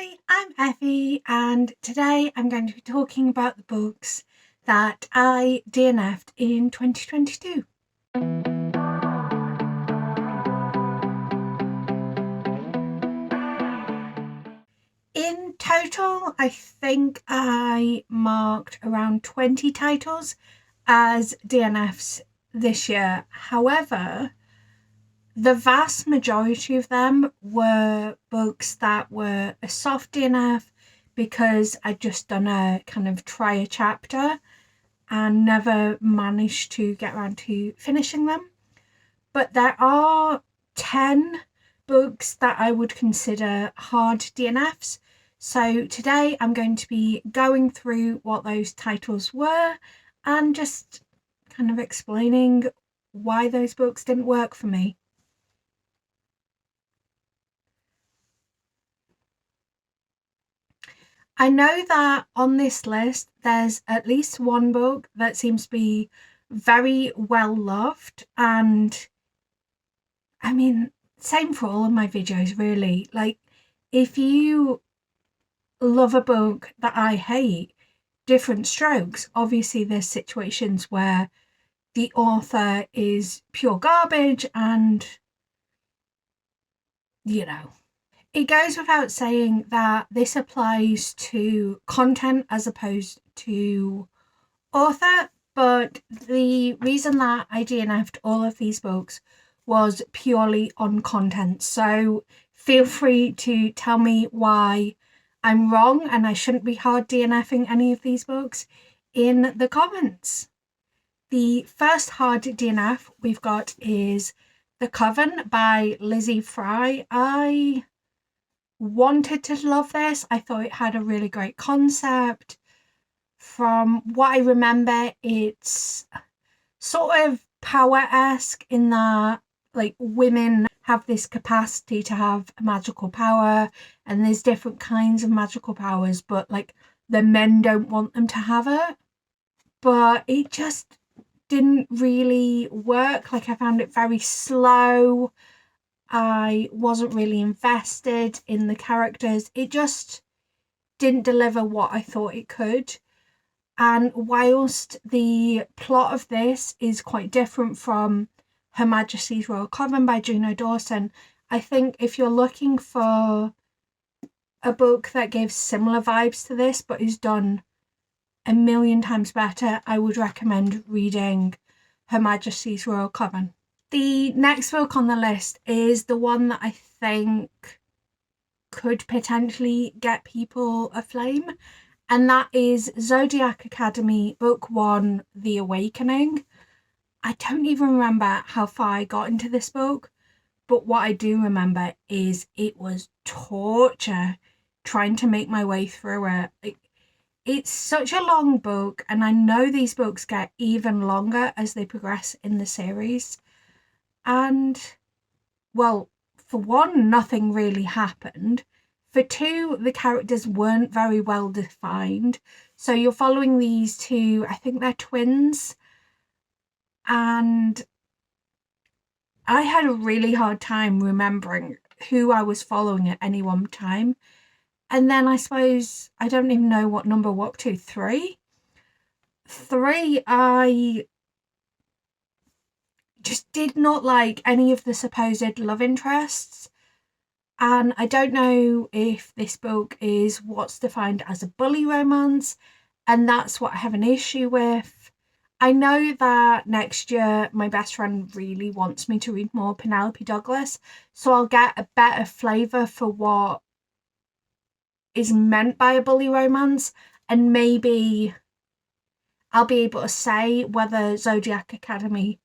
Hi, I'm Effie, and today I'm going to be talking about the books that I DNF'd in 2022. In total, I think I marked around 20 titles as DNFs this year. However, the vast majority of them were books that were a soft DNF because I'd just done a kind of try a chapter and never managed to get around to finishing them. But there are 10 books that I would consider hard DNFs. So today I'm going to be going through what those titles were and just kind of explaining why those books didn't work for me. I know that on this list there's at least one book that seems to be very well loved, and I mean, same for all of my videos really. Like, if you love a book that I hate, different strokes. Obviously there's situations where the author is pure garbage and, you know, it goes without saying that this applies to content as opposed to author, but the reason that I DNF'd all of these books was purely on content. So feel free to tell me why I'm wrong and I shouldn't be hard DNFing any of these books in the comments. The first hard DNF we've got is The Coven by Lizzie Fry. I wanted to love this. I thought it had a really great concept. From what I remember, it's sort of power-esque in that, like, women have this capacity to have magical power, and there's different kinds of magical powers, but like the men don't want them to have it. But it just didn't really work. Like, I found it very slow. I wasn't really invested in the characters. It just didn't deliver what I thought it could. And whilst the plot of this is quite different from Her Majesty's Royal Coven by Juno Dawson, I think if you're looking for a book that gives similar vibes to this but is done a million times better, I would recommend reading Her Majesty's Royal Coven. The next book on the list is the one that I think could potentially get people aflame, and that is Zodiac Academy, Book 1, The Awakening. I don't even remember how far I got into this book, but what I do remember is it was torture trying to make my way through it. It's such a long book, and I know these books get even longer as they progress in the series. And, well, for one, nothing really happened. For two, the characters weren't very well defined. So you're following these two, I think they're twins. And I had a really hard time remembering who I was following at any one time. And then I suppose, I don't even know what number we're up to, 3? 3, I just did not like any of the supposed love interests. And I don't know if this book is what's defined as a bully romance, and that's what I have an issue with. I know that next year my best friend really wants me to read more Penelope Douglas, so I'll get a better flavour for what is meant by a bully romance, and maybe I'll be able to say whether Zodiac Academy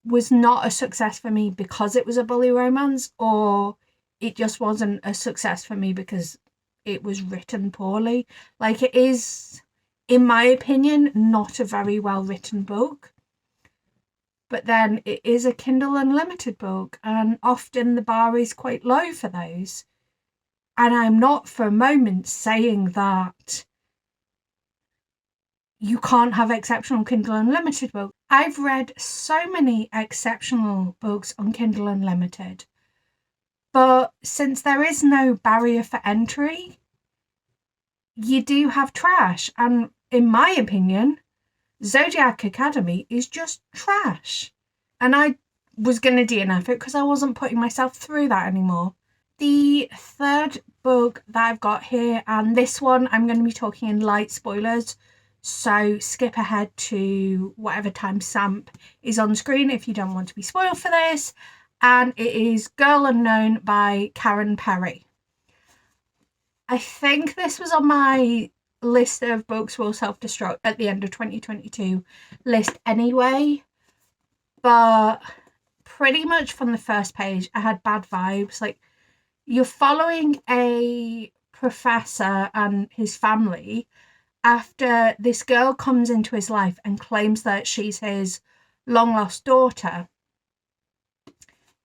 was not a success for me because it was a bully romance, or it just wasn't a success for me because it was written poorly. Like, it is, in my opinion, not a very well written book. But then it is a Kindle Unlimited book, and often the bar is quite low for those. And I'm not for a moment saying that you can't have exceptional Kindle Unlimited books. I've read so many exceptional books on Kindle Unlimited, but since there is no barrier for entry, you do have trash. And in my opinion, Zodiac Academy is just trash. And I was going to DNF it because I wasn't putting myself through that anymore. The third book that I've got here, and this one I'm going to be talking in light spoilers, so skip ahead to whatever timestamp is on screen if you don't want to be spoiled for this, and it is Girl Unknown by Karen Perry. I think this was on my list of books will self-destruct at the end of 2022 list anyway, but pretty much from the first page I had bad vibes. Like, you're following a professor and his family after this girl comes into his life and claims that she's his long lost daughter.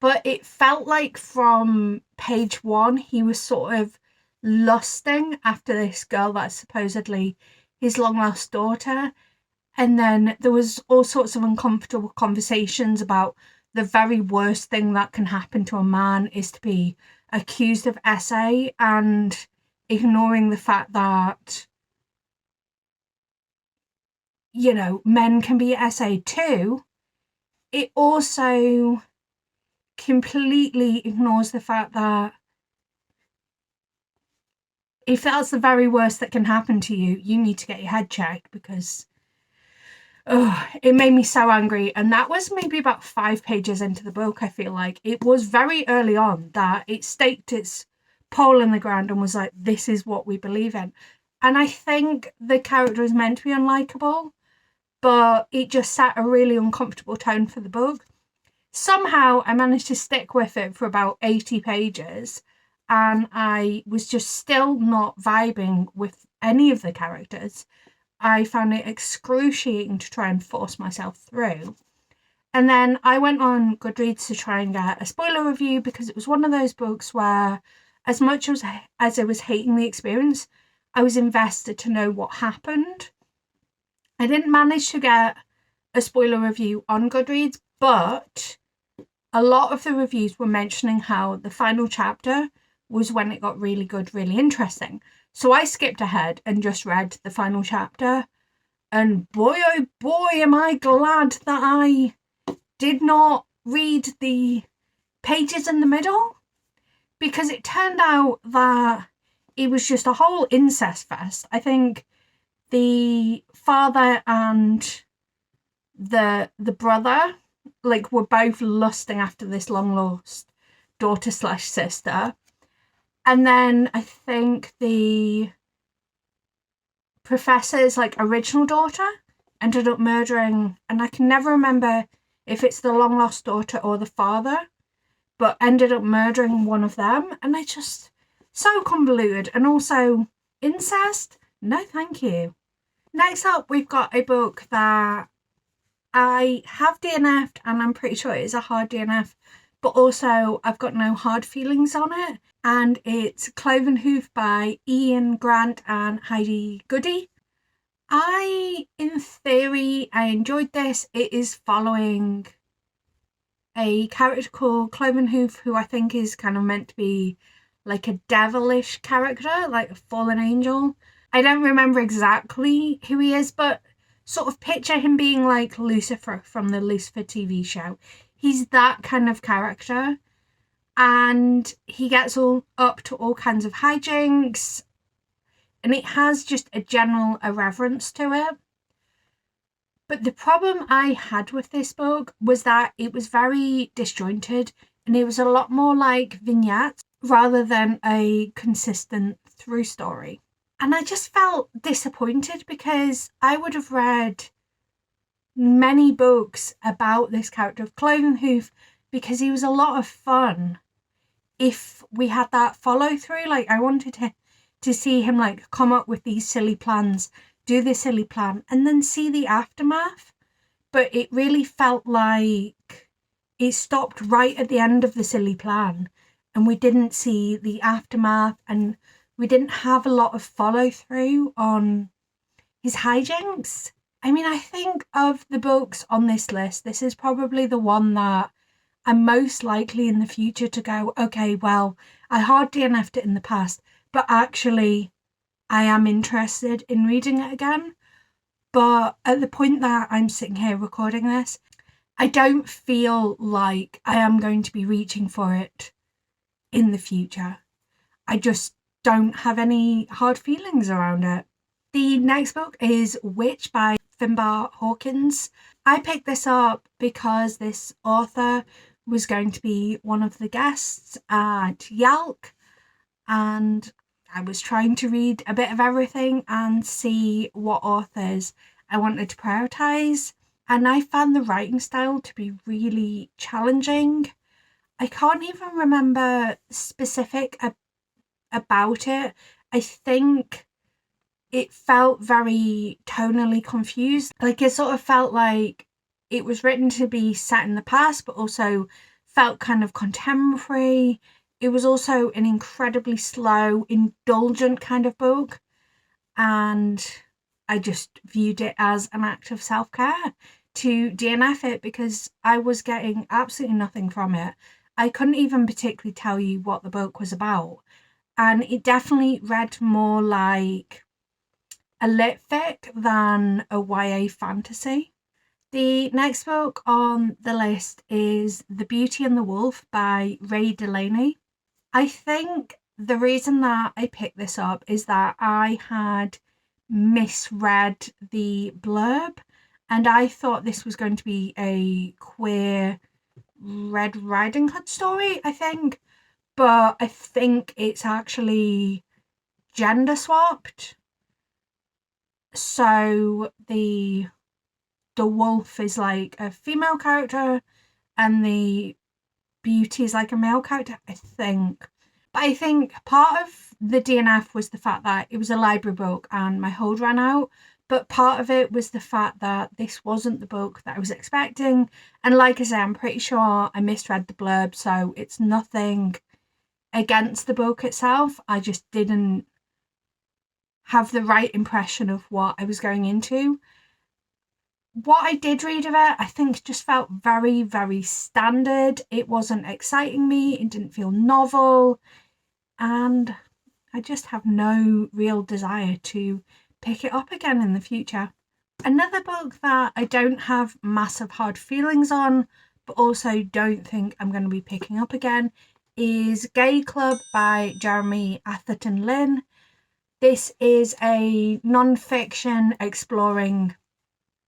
But it felt like from page one, he was sort of lusting after this girl that's supposedly his long lost daughter. And then there was all sorts of uncomfortable conversations about the very worst thing that can happen to a man is to be accused of SA, and ignoring the fact that, you know, men can be SA too. It also completely ignores the fact that if that's the very worst that can happen to you, you need to get your head checked, because it made me so angry. And that was maybe about 5 pages into the book. I feel like it was very early on that it staked its pole in the ground and was like, this is what we believe in. And I think the character is meant to be unlikable, but it just set a really uncomfortable tone for the book. Somehow I managed to stick with it for about 80 pages, and I was just still not vibing with any of the characters. I found it excruciating to try and force myself through. And then I went on Goodreads to try and get a spoiler review, because it was one of those books where, as much as I was hating the experience, I was invested to know what happened. I didn't manage to get a spoiler review on Goodreads, but a lot of the reviews were mentioning how the final chapter was when it got really good, really interesting. So I skipped ahead and just read the final chapter. And boy, oh boy, am I glad that I did not read the pages in the middle. Because it turned out that it was just a whole incest fest. I think the father and the brother, like, were both lusting after this long lost daughter / sister. And then I think the professor's like original daughter ended up murdering, and I can never remember if it's the long lost daughter or the father, but ended up murdering one of them. And I just, so convoluted. And also incest, no thank you. Next up, we've got a book that I have DNF'd, and I'm pretty sure it is a hard DNF, but also I've got no hard feelings on it. And it's Cloven Hoof by Ian Grant and Heidi Goody. In theory, I enjoyed this. It is following a character called Cloven Hoof, who I think is kind of meant to be like a devilish character, like a fallen angel. I don't remember exactly who he is, but sort of picture him being like Lucifer from the Lucifer TV show. He's that kind of character. And he gets all up to all kinds of hijinks, and it has just a general irreverence to it. But the problem I had with this book was that it was very disjointed, and it was a lot more like vignettes rather than a consistent through story. And I just felt disappointed, because I would have read many books about this character of Cloven Hoof, because he was a lot of fun if we had that follow through. Like, I wanted to see him like come up with these silly plans, do this silly plan, and then see the aftermath. But it really felt like it stopped right at the end of the silly plan, and we didn't see the aftermath, and we didn't have a lot of follow through on his hijinks. I mean, I think of the books on this list, this is probably the one that I'm most likely in the future to go, okay, well, I hard DNF'd it in the past, but actually I am interested in reading it again. But at the point that I'm sitting here recording this, I don't feel like I am going to be reaching for it in the future. I just don't have any hard feelings around it. The next book is Witch by Finbar Hawkins. I picked this up because this author was going to be one of the guests at Yalk, and I was trying to read a bit of everything and see what authors I wanted to prioritize. And I found the writing style to be really challenging. I can't even remember specific about it. I think it felt very tonally confused. Like, it sort of felt like it was written to be set in the past, but also felt kind of contemporary. It was also an incredibly slow, indulgent kind of book. And I just viewed it as an act of self-care to DNF it because I was getting absolutely nothing from it. I couldn't even particularly tell you what the book was about. And it definitely read more like a lit fic than a YA fantasy. The next book on the list is The Beauty and the Wolf by Ray Delaney. I think the reason that I picked this up is that I had misread the blurb and I thought this was going to be a queer Red Riding Hood story, I think. But I think it's actually gender swapped. So the wolf is like a female character and the beauty is like a male character, I think. But I think part of the DNF was the fact that it was a library book and my hold ran out. But part of it was the fact that this wasn't the book that I was expecting. And like I say, I'm pretty sure I misread the blurb, so it's nothing against the book itself. I just didn't have the right impression of what I was going into. What I did read of it, I think just felt very, very standard. It wasn't exciting me. It didn't feel novel. And I just have no real desire to pick it up again in the future. Another book that I don't have massive hard feelings on, but also don't think I'm going to be picking up again, is Gay Club by Jeremy Atherton Lynn. This is a non-fiction exploring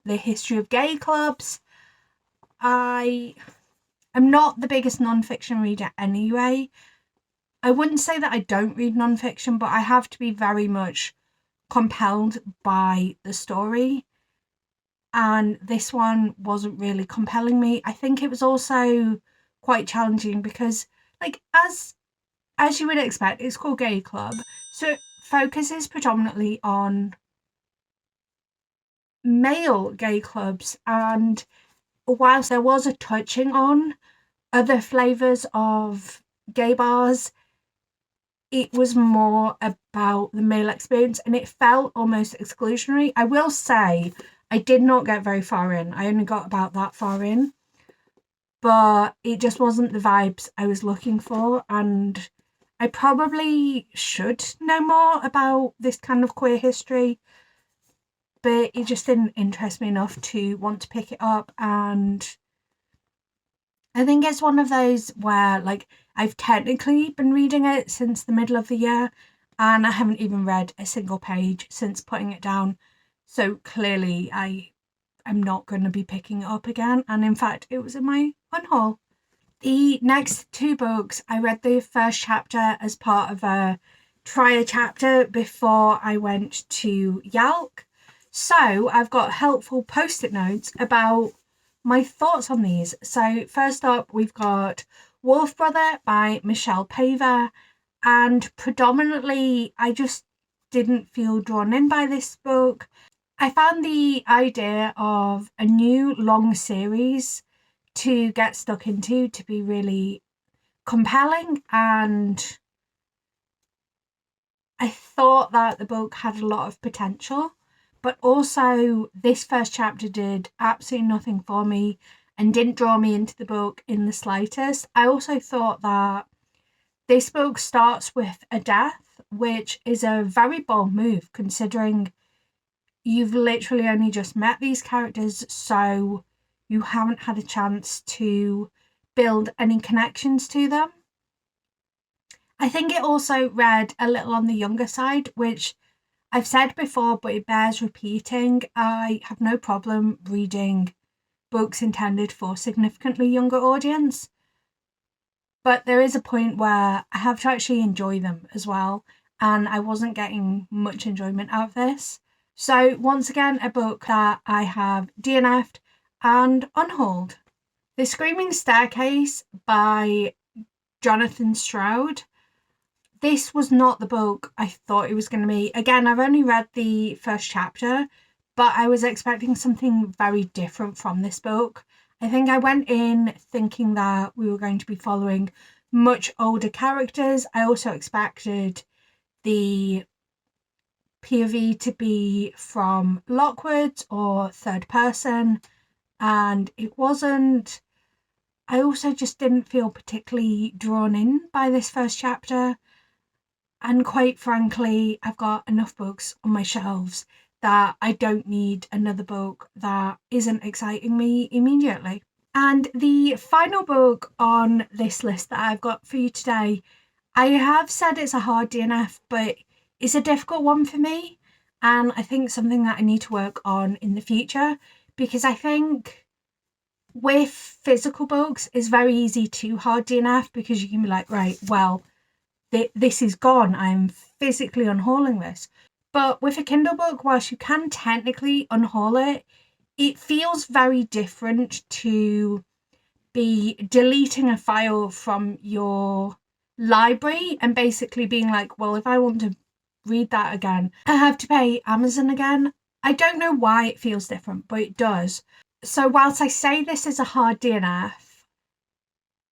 the history of gay clubs. I am not the biggest non-fiction reader anyway. I wouldn't say that I don't read non-fiction, but I have to be very much compelled by the story. And this one wasn't really compelling me. I think it was also quite challenging because, like, as you would expect, it's called Gay Club. So it focuses predominantly on male gay clubs, and whilst there was a touching on other flavours of gay bars, it was more about the male experience and it felt almost exclusionary. I will say I did not get very far in. I only got about that far in, but it just wasn't the vibes I was looking for, and I probably should know more about this kind of queer history, but it just didn't interest me enough to want to pick it up. And I think it's one of those where, like, I've technically been reading it since the middle of the year and I haven't even read a single page since putting it down. So clearly I'm not going to be picking it up again. And in fact, it was in my unhaul. The next two books, I read the first chapter as part of a try chapter before I went to Yalk. So I've got helpful post-it notes about my thoughts on these. So first up, we've got Wolf Brother by Michelle Paver. And predominantly, I just didn't feel drawn in by this book. I found the idea of a new long series to get stuck into to be really compelling, and I thought that the book had a lot of potential, but also this first chapter did absolutely nothing for me and didn't draw me into the book in the slightest. I also thought that this book starts with a death, which is a very bold move considering you've literally only just met these characters, so you haven't had a chance to build any connections to them. I think it also read a little on the younger side, which I've said before, but it bears repeating. I have no problem reading books intended for significantly younger audience, but there is a point where I have to actually enjoy them as well, and I wasn't getting much enjoyment out of this. So once again, a book that I have DNF'd and unhauled. The Screaming Staircase by Jonathan Stroud. This was not the book I thought it was going to be. Again, I've only read the first chapter, but I was expecting something very different from this book. I think I went in thinking that we were going to be following much older characters. I also expected the POV to be from Lockwood or third person, and it wasn't. I also just didn't feel particularly drawn in by this first chapter. And quite frankly, I've got enough books on my shelves that I don't need another book that isn't exciting me immediately. And the final book on this list that I've got for you today, I have said it's a hard DNF, but it's a difficult one for me. And I think something that I need to work on in the future, because I think with physical books, it's very easy to hard DNF because you can be like, right, well, this is gone. I'm physically unhauling this. But with a Kindle book, whilst you can technically unhaul it, it feels very different to be deleting a file from your library and basically being like, well, if I want to read that again, I have to pay Amazon again. I don't know why it feels different, but it does. So whilst I say this is a hard DNF,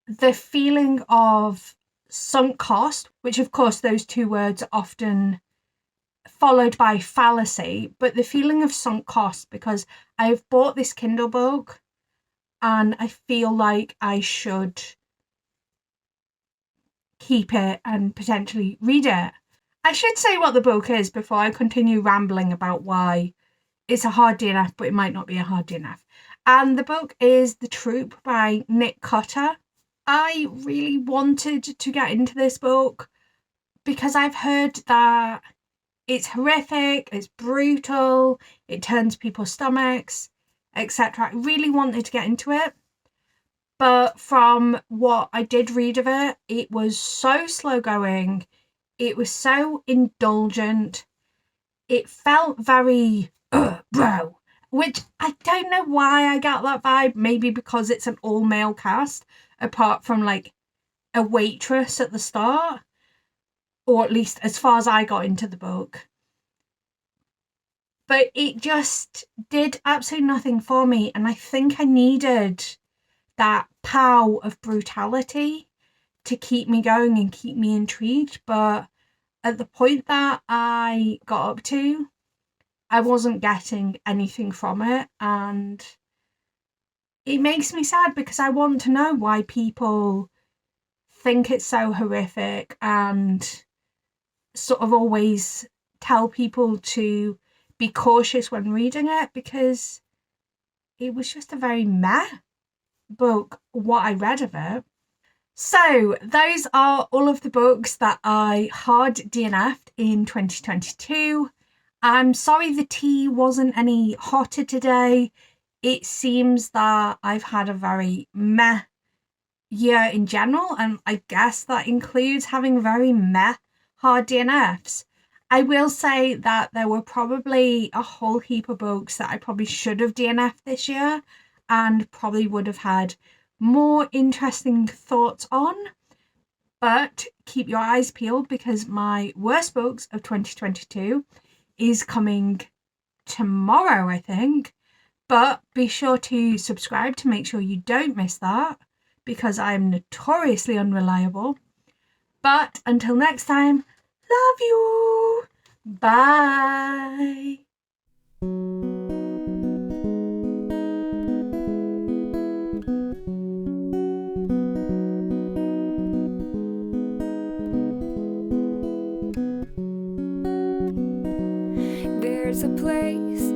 the feeling of sunk cost, which of course those two words are often followed by fallacy, but the feeling of sunk cost, because I've bought this Kindle book and I feel like I should keep it and potentially read it. I should say what the book is before I continue rambling about why it's a hard DNF, but it might not be a hard DNF. And the book is The Troop by Nick Cutter. I really wanted to get into this book because I've heard that it's horrific, it's brutal, it turns people's stomachs, etc. I really wanted to get into it. But from what I did read of it, it was so slow going, it was so indulgent, it felt very bro, which I don't know why I got that vibe. Maybe because it's an all male cast, apart from like a waitress at the start, or at least as far as I got into the book. But it just did absolutely nothing for me, and I think I needed that pow of brutality to keep me going and keep me intrigued. But at the point that I got up to, I wasn't getting anything from it, and it makes me sad because I want to know why people think it's so horrific and sort of always tell people to be cautious when reading it, because it was just a very meh book, what I read of it. So those are all of the books that I hard DNF'd in 2022. I'm sorry the tea wasn't any hotter today. It seems that I've had a very meh year in general, and I guess that includes having very meh hard DNFs. I will say that there were probably a whole heap of books that I probably should have DNF'd this year and probably would have had more interesting thoughts on. But keep your eyes peeled because my worst books of 2022 is coming tomorrow, I think. But be sure to subscribe to make sure you don't miss that, because I'm notoriously unreliable. But until next time, love you. Bye. there's a place